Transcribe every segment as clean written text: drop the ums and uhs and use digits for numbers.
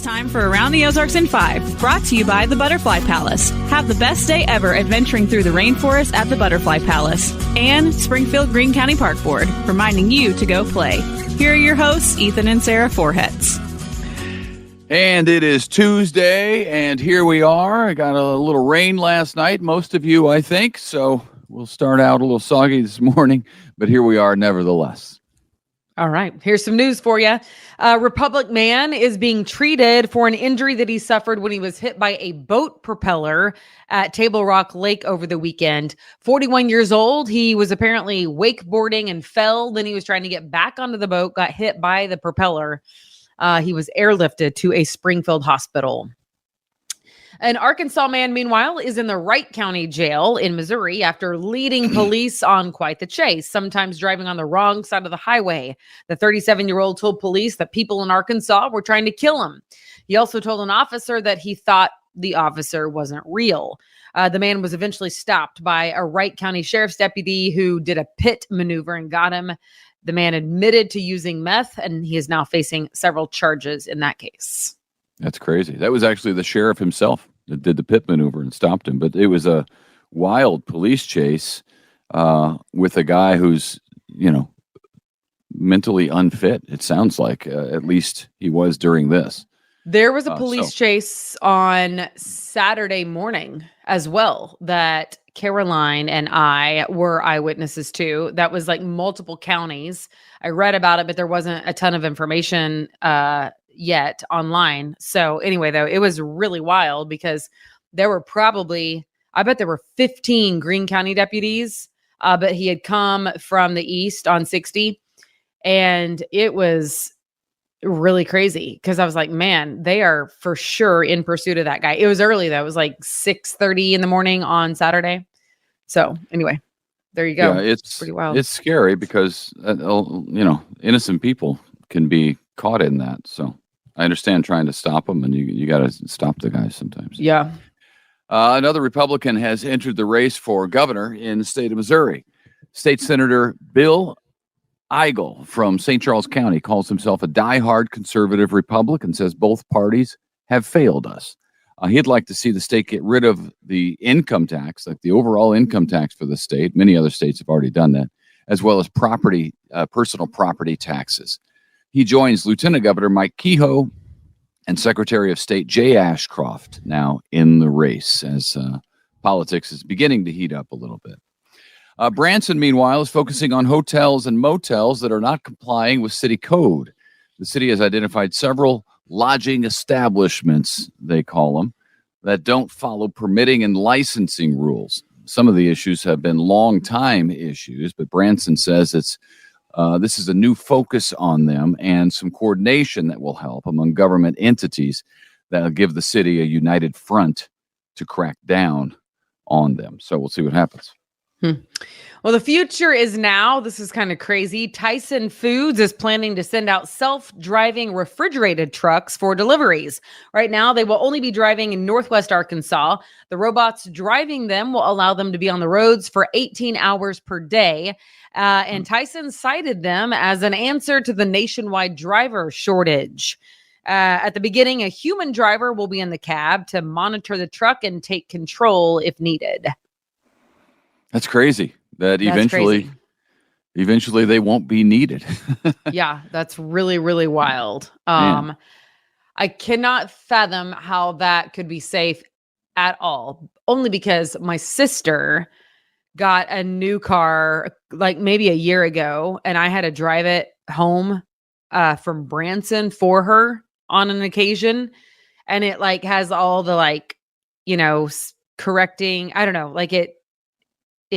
time for Around the Ozarks in 5, brought to you by the Butterfly Palace. Have the best day ever adventuring through the rainforest at the Butterfly Palace. And Springfield Greene County Park Board, reminding you to go play. Here are your hosts, Ethan and Sarah Forhetz. And it is Tuesday, and here we are. I got a little rain last night, most of you, I think, so we'll start out a little soggy this morning, but here we are nevertheless. All right, here's some news for you. A Republic man is being treated for an injury that he suffered when he was hit by a boat propeller at Table Rock Lake over the weekend. 41 years old, he was apparently wakeboarding and fell. Then he was trying to get back onto the boat, got hit by the propeller. He was airlifted to a Springfield hospital. An Arkansas man, meanwhile, is in the Wright County Jail in Missouri after leading police on quite the chase, sometimes driving on the wrong side of the highway. The 37-year-old told police that people in Arkansas were trying to kill him. He also told an officer that he thought the officer wasn't real. The man was eventually stopped by a Wright County Sheriff's deputy who did a pit maneuver and got him. The man admitted to using meth, and he is now facing several charges in that case. That's crazy. That was actually the sheriff himself that did the pit maneuver and stopped him. But it was a wild police chase with a guy who's, mentally unfit. It sounds like at least he was during this. There was a police chase on Saturday morning as well that Caroline and I were eyewitnesses to. That was like multiple counties. I read about it, but there wasn't a ton of information yet online. So anyway, though, it was really wild because there were I bet there were 15 Greene County deputies, but he had come from the east on 60, and it was really crazy because I was like, man, they are for sure in pursuit of that guy. It was early though. It was like 6:30 in the morning on Saturday. So anyway, there you go. Yeah, it's pretty wild. It's scary because, innocent people can be caught in that. So I understand trying to stop them, and you got to stop the guys sometimes. Yeah. Another Republican has entered the race for governor in the state of Missouri. State Senator Bill Eigel from St. Charles County calls himself a diehard conservative Republican, says both parties have failed us. He'd like to see the state get rid of the income tax, like the overall income tax for the state. Many other states have already done that, as well as personal property taxes. He joins Lieutenant Governor Mike Kehoe and Secretary of State Jay Ashcroft now in the race as politics is beginning to heat up a little bit. Branson, meanwhile, is focusing on hotels and motels that are not complying with city code. The city has identified several lodging establishments, they call them, that don't follow permitting and licensing rules. Some of the issues have been long-time issues, but Branson says this is a new focus on them and some coordination that will help among government entities that will give the city a united front to crack down on them. So we'll see what happens. Well, the future is now. This is kind of crazy. Tyson Foods is planning to send out self-driving refrigerated trucks for deliveries. Right now, they will only be driving in Northwest Arkansas. The robots driving them will allow them to be on the roads for 18 hours per day. And Tyson cited them as an answer to the nationwide driver shortage. At the beginning, a human driver will be in the cab to monitor the truck and take control if needed. That's crazy. Eventually they won't be needed. Yeah, that's really, really wild. I cannot fathom how that could be safe at all. Only because my sister got a new car like maybe a year ago, and I had to drive it home from Branson for her on an occasion. And it like has all the correcting, I don't know, like it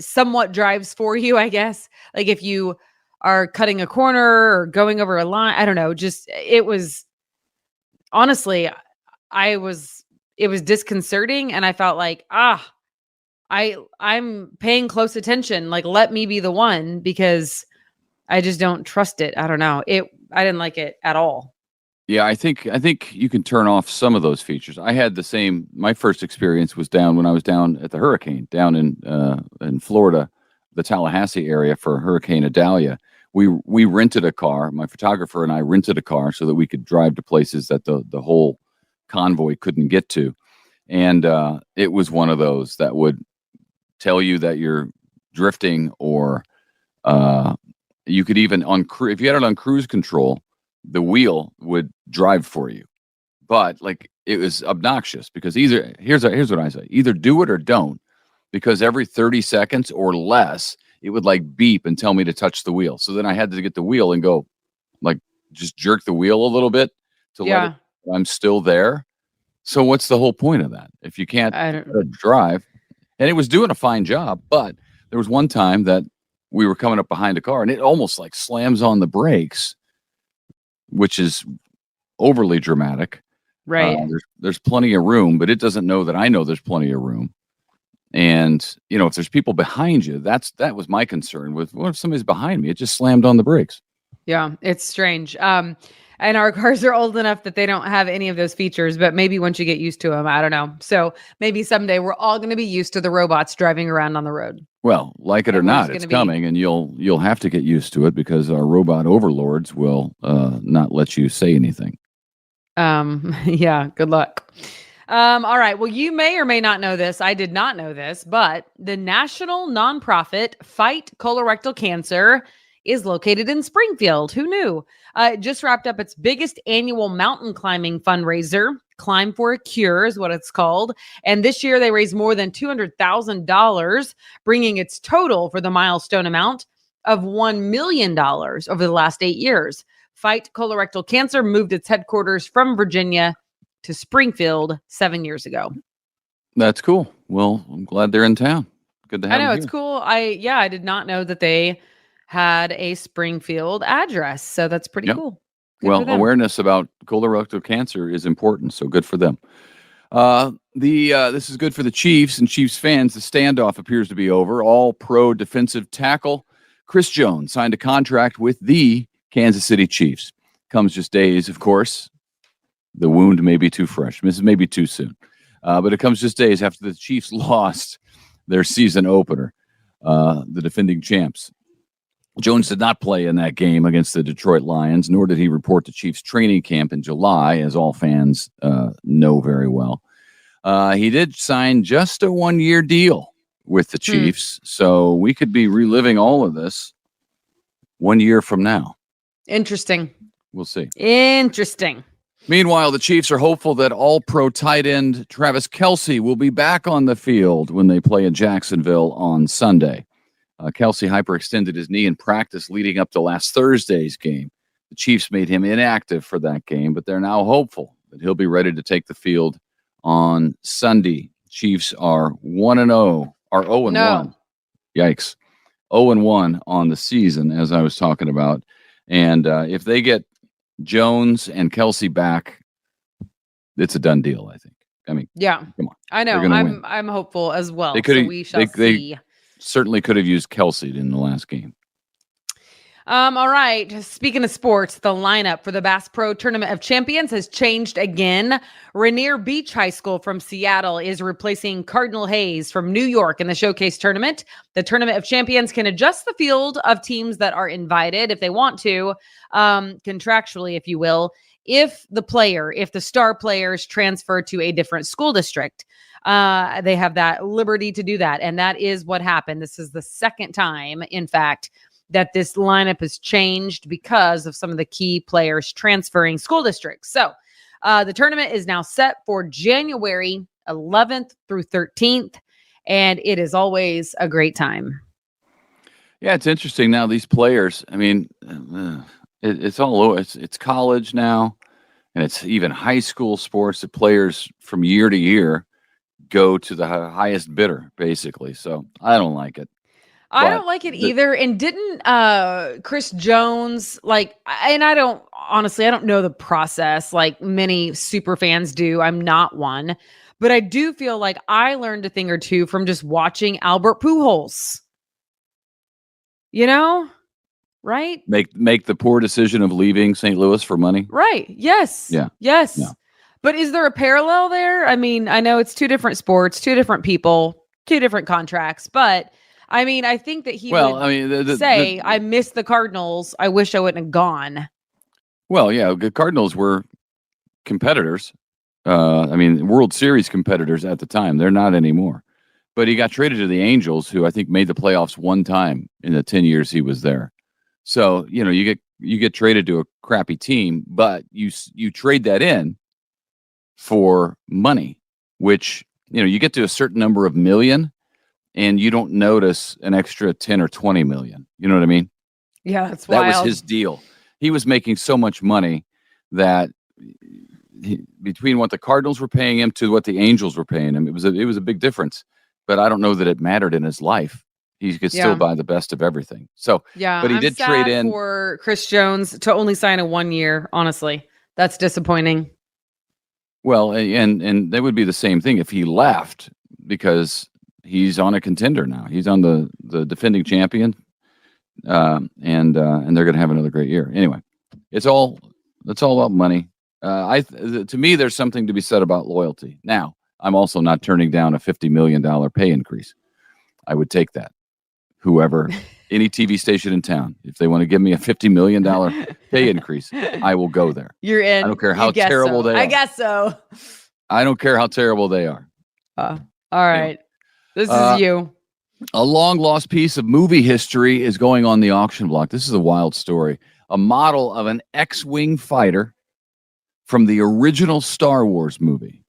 somewhat drives for you, I guess. Like if you are cutting a corner or going over a line, I don't know, it was honestly, it was disconcerting. And I felt like, I'm paying close attention. Like, let me be the one, because I just don't trust it. I don't know. I didn't like it at all. Yeah, I think you can turn off some of those features. I had the same. My first experience was when I was down at the hurricane down in Florida, the Tallahassee area for Hurricane Idalia. We rented a car. My photographer and I rented a car so that we could drive to places that the whole convoy couldn't get to. And it was one of those that would tell you that you're drifting, or you could even if you had it on cruise control, the wheel would drive for you. But like, it was obnoxious because here's what I say: either do it or don't, because every 30 seconds or less, it would like beep and tell me to touch the wheel. So then I had to get the wheel and go like just jerk the wheel a little bit to let it, I'm still there. So what's the whole point of that if you can't drive? And it was doing a fine job, but there was one time that we were coming up behind a car and it almost like slams on the brakes, which is overly dramatic. Right. There's plenty of room, but it doesn't know that I know there's plenty of room. And if there's people behind you, that was my concern with, what if somebody's behind me? It just slammed on the brakes. Yeah, it's strange. And our cars are old enough that they don't have any of those features, but maybe once you get used to them, I don't know. So maybe someday we're all going to be used to the robots driving around on the road. Well, like it or not, it's coming, and you'll have to get used to it because our robot overlords will not let you say anything. Yeah, good luck. All right. Well, you may or may not know this. I did not know this, but the national nonprofit Fight Colorectal Cancer is located in Springfield. Who knew? It just wrapped up its biggest annual mountain climbing fundraiser. Climb for a Cure is what it's called. And this year they raised more than $200,000, bringing its total for the milestone amount of $1 million over the last 8 years. Fight Colorectal Cancer moved its headquarters from Virginia to Springfield 7 years ago. That's cool. Well, I'm glad they're in town. Good to have them it's here. Cool. I did not know that they had a Springfield address, so that's pretty cool. Good well, awareness about colorectal cancer is important, so good for them. This is good for the Chiefs and Chiefs fans. The standoff appears to be over. All-pro defensive tackle Chris Jones signed a contract with the Kansas City Chiefs. Comes just days, of course. The wound may be too fresh. This may be too soon. But it comes just days after the Chiefs lost their season opener, the defending champs. Jones did not play in that game against the Detroit Lions, nor did he report to Chiefs training camp in July, as all fans know very well. He did sign just a one-year deal with the Chiefs, so we could be reliving all of this 1 year from now. Interesting. We'll see. Interesting. Meanwhile, the Chiefs are hopeful that all-pro tight end Travis Kelce will be back on the field when they play in Jacksonville on Sunday. Kelce hyperextended his knee in practice leading up to last Thursday's game. The Chiefs made him inactive for that game, but they're now hopeful that he'll be ready to take the field on Sunday. Chiefs are 1-0, or 0-1. No. Yikes. 0-1 on the season, as I was talking about. And if they get Jones and Kelce back, it's a done deal, I think. I mean, yeah, come on. I know. I'm hopeful as well. So we shall see. Certainly could have used Kelce in the last game. All right. Speaking of sports, the lineup for the Bass Pro Tournament of Champions has changed again. Rainier Beach High School from Seattle is replacing Cardinal Hayes from New York in the Showcase Tournament. The Tournament of Champions can adjust the field of teams that are invited if they want to, contractually, if you will, if the star players transfer to a different school district. They have that liberty to do that. And that is what happened. This is the second time, in fact, that this lineup has changed because of some of the key players transferring school districts. So the tournament is now set for January 11th through 13th, and it is always a great time. Yeah, it's interesting now. These players, I mean, it's all over. It's college now, and it's even high school sports. The players from year to year go to the highest bidder, basically. So I don't like it. I don't like it either. And didn't Chris Jones, and I don't know the process like many super fans do. I'm not one, but I do feel like I learned a thing or two from just watching Albert Pujols. Right? Make the poor decision of leaving St. Louis for money. Right. Yes. Yeah. Yes. Yeah. But is there a parallel there? I mean, I know it's two different sports, two different people, two different contracts, but I mean, I think that he would say, I miss the Cardinals. I wish I wouldn't have gone. Well, yeah, the Cardinals were competitors I mean, World Series competitors at the time. They're not anymore. But he got traded to the Angels, who I think made the playoffs one time in the 10 years he was there. So, you get traded to a crappy team, but you trade that in for money, which, you get to a certain number of million and you don't notice an extra 10 or 20 million. You know what I mean? Yeah, that's that wild. was his deal. He was making so much money that between what the Cardinals were paying him to what the Angels were paying him, it was a big difference. But I don't know that it mattered in his life. He could still buy the best of everything. So, yeah, but he I'm did sad trade in for Chris Jones to only sign a 1 year. Honestly, that's disappointing. Well, and that would be the same thing if he left, because he's on a contender now. He's on the defending champion, and they're going to have another great year. Anyway, it's all about money. To me, there's something to be said about loyalty. Now, I'm also not turning down a $50 million pay increase. I would take that. Whoever, any TV station in town, if they want to give me a $50 million pay increase, I will go there. You're in. I don't care how terrible they are. I guess so. I don't care how terrible they are. All right. Anyway, this is you. A long lost piece of movie history is going on the auction block. This is a wild story. A model of an X-Wing fighter from the original Star Wars movie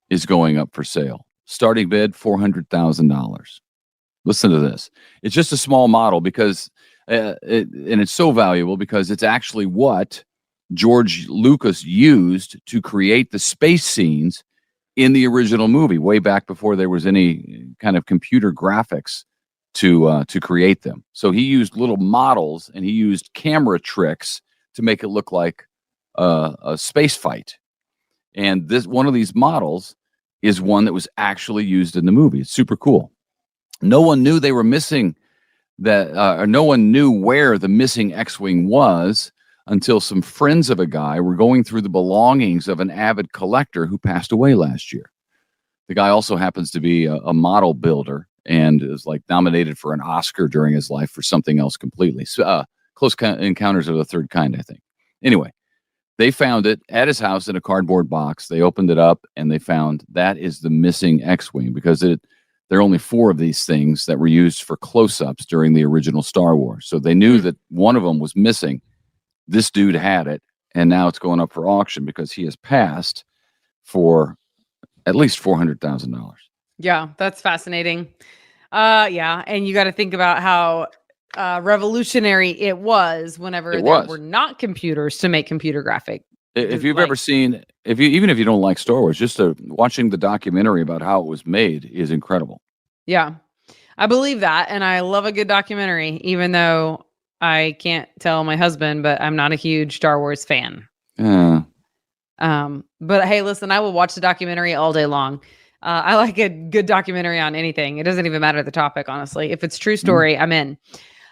is going up for sale. Starting bid, $400,000. Listen to this. It's just a small model because, it's so valuable because it's actually what George Lucas used to create the space scenes in the original movie, way back before there was any kind of computer graphics to create them. So he used little models and he used camera tricks to make it look like a space fight. And one of these models is one that was actually used in the movie. It's super cool. No one knew they were missing that, or no one knew where the missing X-Wing was until some friends of a guy were going through the belongings of an avid collector who passed away last year. The guy also happens to be a model builder and is nominated for an Oscar during his life for something else completely. So, Close Encounters of the Third Kind, I think. Anyway, they found it at his house in a cardboard box. They opened it up and they found that is the missing X-Wing, because there are only 4 of these things that were used for close-ups during the original Star Wars. So they knew that one of them was missing. This dude had it, and now it's going up for auction because he has passed for at least $400,000. Yeah, that's fascinating. Yeah, and you got to think about how revolutionary it was whenever there were not computers to make computer graphic. If you've ever seen, even if you don't like Star Wars, just watching the documentary about how it was made is incredible. Yeah, I believe that, and I love a good documentary, even though I can't tell my husband, but I'm not a huge Star Wars fan. But hey, listen, I will watch the documentary all day long. I like a good documentary on anything. It doesn't even matter the topic, honestly. If it's true story, I'm in.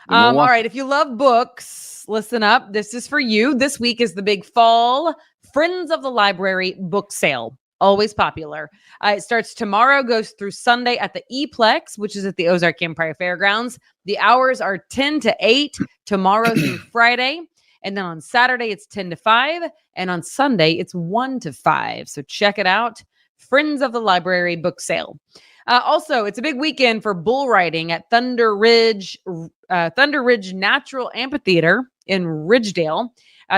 All right, if you love books, listen up. This is for you. This week is the big fall Friends of the Library book sale. Always popular. It starts tomorrow, goes through Sunday at the E-Plex, which is at the Ozark Empire Fairgrounds. The hours are 10 to 8 tomorrow through Friday. And then on Saturday, it's 10 to 5. And on Sunday, it's 1 to 5. So check it out. Friends of the Library book sale. Also, it's a big weekend for bull riding at Thunder Ridge Natural Amphitheater in Ridgedale.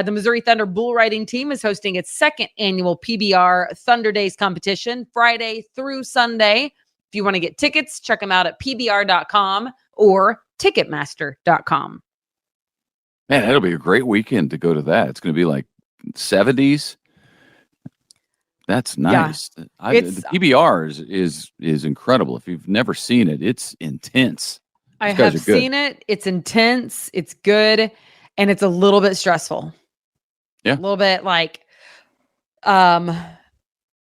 The Missouri Thunder bull riding team is hosting its 2nd annual PBR Thunder Days competition, Friday through Sunday. If you want to get tickets, check them out at pbr.com or ticketmaster.com. Man, that'll be a great weekend to go to that. It's going to be like 70s. That's nice. Yeah, the PBR is incredible. If you've never seen it, it's intense. I have seen it. It's intense. It's good. And it's a little bit stressful. Yeah. A little bit like,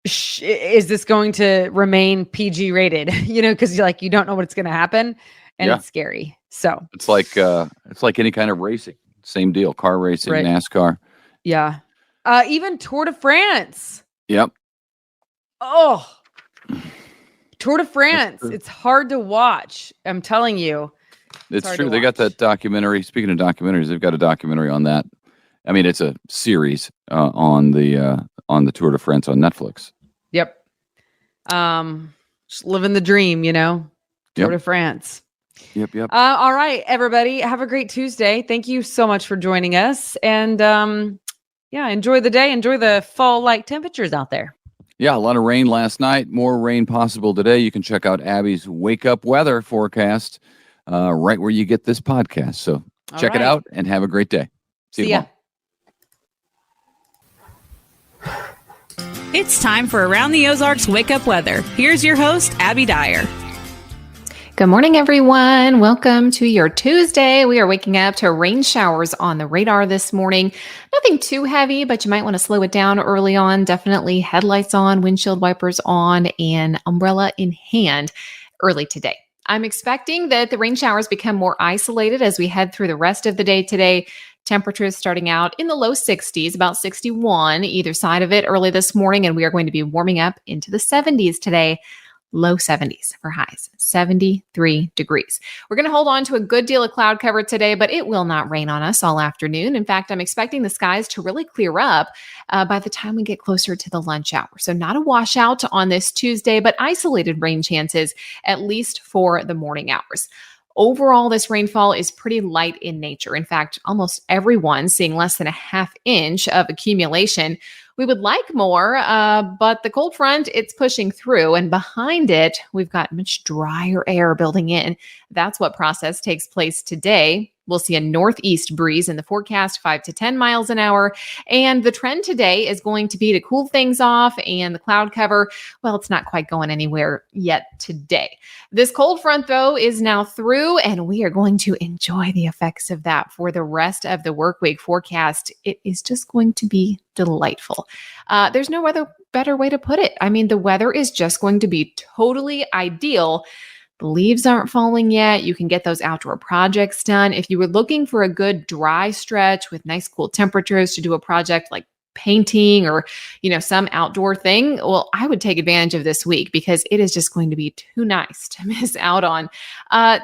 is this going to remain PG rated? Because you don't know what's going to happen, and it's scary. So it's like any kind of racing. Same deal. Car racing, right. NASCAR. Yeah. Even Tour de France. Yep. Oh, Tour de France. It's hard to watch. I'm telling you. It's true. They got that documentary. Speaking of documentaries, they've got a documentary on that. I mean, it's a series on the Tour de France on Netflix. Yep. Just living the dream, Tour de France. Yep. All right, everybody. Have a great Tuesday. Thank you so much for joining us. And enjoy the day. Enjoy the fall-like temperatures out there. Yeah, a lot of rain last night. More rain possible today. You can check out Abby's Wake Up Weather forecast right where you get this podcast. So check it out and have a great day. See you tomorrow. It's time for Around the Ozarks Wake Up Weather. Here's your host, Abby Dyer. Good morning, everyone. Welcome to your Tuesday. We are waking up to rain showers on the radar this morning. Nothing too heavy, but you might want to slow it down early on. Definitely headlights on, windshield wipers on, and umbrella in hand early today. I'm expecting that the rain showers become more isolated as we head through the rest of the day today. Temperatures starting out in the low 60s, about 61 either side of it early this morning, and we are going to be warming up into the 70s today. Low 70s for highs, 73 degrees. We're going to hold on to a good deal of cloud cover today, but it will not rain on us all afternoon. In fact, I'm expecting the skies to really clear up by the time we get closer to the lunch hour. So not a washout on this Tuesday, but isolated rain chances, at least for the morning hours. Overall, this rainfall is pretty light in nature. In fact, almost everyone seeing less than a half inch of accumulation. We would like more, but the cold front, it's pushing through, and behind it, we've got much drier air building in. That's what process takes place today. We'll see a northeast breeze in the forecast, 5 to 10 miles an hour. And the trend today is going to be to cool things off, and the cloud cover, well, it's not quite going anywhere yet today. This cold front, though, is now through, and we are going to enjoy the effects of that for the rest of the work week forecast. It is just going to be delightful. There's no other better way to put it. I mean, the weather is just going to be totally ideal. The leaves aren't falling yet. You can get those outdoor projects done. If you were looking for a good dry stretch with nice cool temperatures to do a project like painting or, some outdoor thing, well, I would take advantage of this week because it is just going to be too nice to miss out on.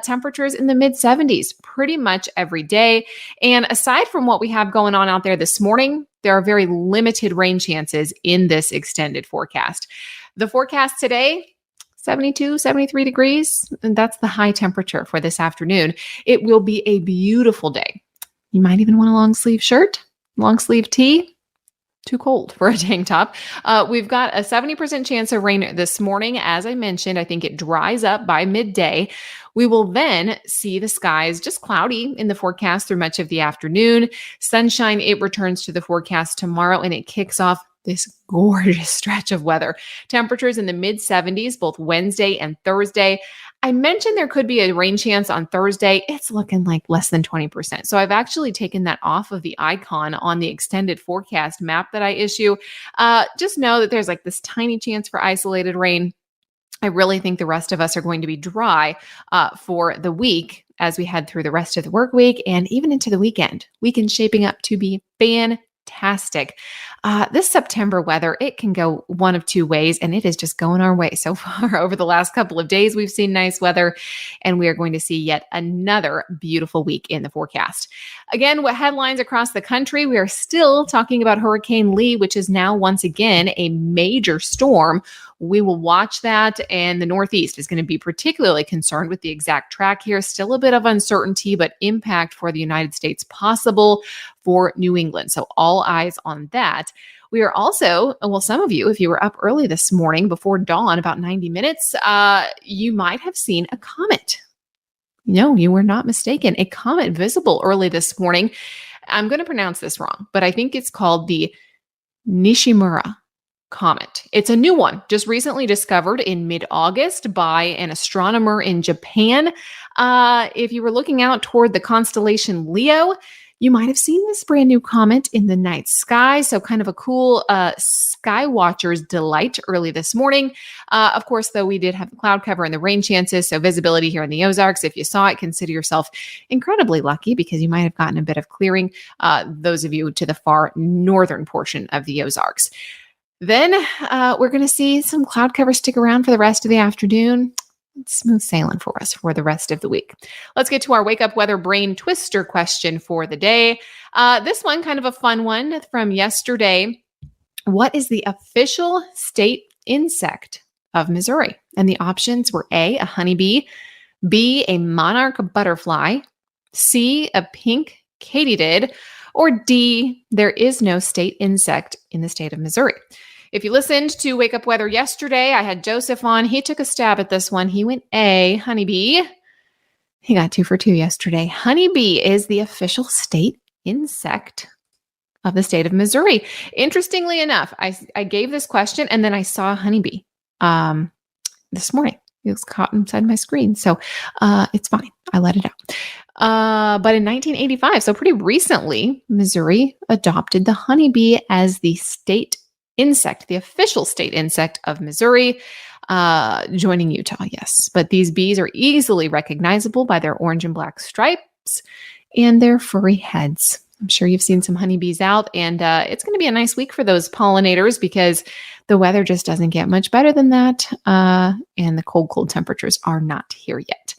Temperatures in the mid 70s pretty much every day. And aside from what we have going on out there this morning, there are very limited rain chances in this extended forecast. The forecast today, 72, 73 degrees, and that's the high temperature for this afternoon. It will be a beautiful day. You might even want a long sleeve shirt, long sleeve tee. Too cold for a tank top. We've got a 70% chance of rain this morning. As I mentioned, I think it dries up by midday. We will then see the skies just cloudy in the forecast through much of the afternoon. Sunshine, it returns to the forecast tomorrow, and it kicks off this gorgeous stretch of weather. Temperatures in the mid 70s, both Wednesday and Thursday. I mentioned there could be a rain chance on Thursday. It's looking like less than 20%. So I've actually taken that off of the icon on the extended forecast map that I issue. Just know that there's like this tiny chance for isolated rain. I really think the rest of us are going to be dry for the week as we head through the rest of the work week and even into the weekend. Weekend shaping up to be fantastic. This September weather, it can go one of two ways, and it is just going our way so far. Over the last couple of days, we've seen nice weather, and we are going to see yet another beautiful week in the forecast. Again, what headlines across the country? We are still talking about Hurricane Lee, which is now once again a major storm. We will watch that, and the Northeast is going to be particularly concerned with the exact track here. Still a bit of uncertainty, but impact for the United States possible for New England. So all eyes on that. We are also, well, some of you, if you were up early this morning before dawn, about 90 minutes, you might have seen a comet. No, you were not mistaken. A comet visible early this morning. I'm going to pronounce this wrong, but I think it's called the Nishimura comet. It's a new one, just recently discovered in mid-August by an astronomer in Japan. If you were looking out toward the constellation Leo, you might have seen this brand new comet in the night sky. So kind of a cool sky watcher's delight early this morning. Of course, though, we did have the cloud cover and the rain chances. So visibility here in the Ozarks. If you saw it, consider yourself incredibly lucky because you might have gotten a bit of clearing. Those of you to the far northern portion of the Ozarks. Then we're going to see some cloud cover stick around for the rest of the afternoon. It's smooth sailing for us for the rest of the week. Let's get to our wake up weather brain twister question for the day. This one, kind of a fun one from yesterday. What is the official state insect of Missouri? And the options were A, a honeybee, B, a monarch butterfly, C, a pink katydid, or D, there is no state insect in the state of Missouri. If you listened to Wake Up Weather yesterday, I had Joseph on. He took a stab at this one. He went A, honeybee. He got 2 for 2 yesterday. Honeybee is the official state insect of the state of Missouri. Interestingly enough, I gave this question and then I saw a honeybee this morning. It was caught inside my screen. So it's fine. I let it out. But in 1985, so pretty recently, Missouri adopted the honeybee as the state insect, the official state insect of Missouri, joining Utah, yes. But these bees are easily recognizable by their orange and black stripes and their furry heads. I'm sure you've seen some honeybees out, and it's going to be a nice week for those pollinators because the weather just doesn't get much better than that, and the cold temperatures are not here yet.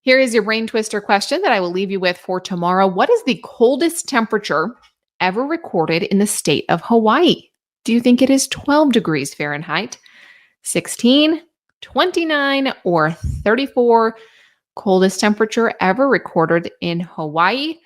Here is your brain twister question that I will leave you with for tomorrow. What is the coldest temperature ever recorded in the state of Hawaii? Do you think it is 12 degrees Fahrenheit, 16, 29, or 34? Coldest temperature ever recorded in Hawaii?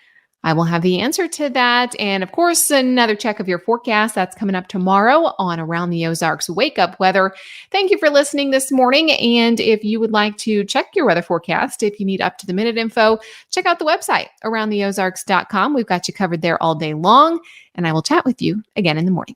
I will have the answer to that. And of course, another check of your forecast that's coming up tomorrow on Around the Ozarks Wake Up Weather. Thank you for listening this morning. And if you would like to check your weather forecast, if you need up to the minute info, check out the website, aroundtheozarks.com. We've got you covered there all day long. And I will chat with you again in the morning.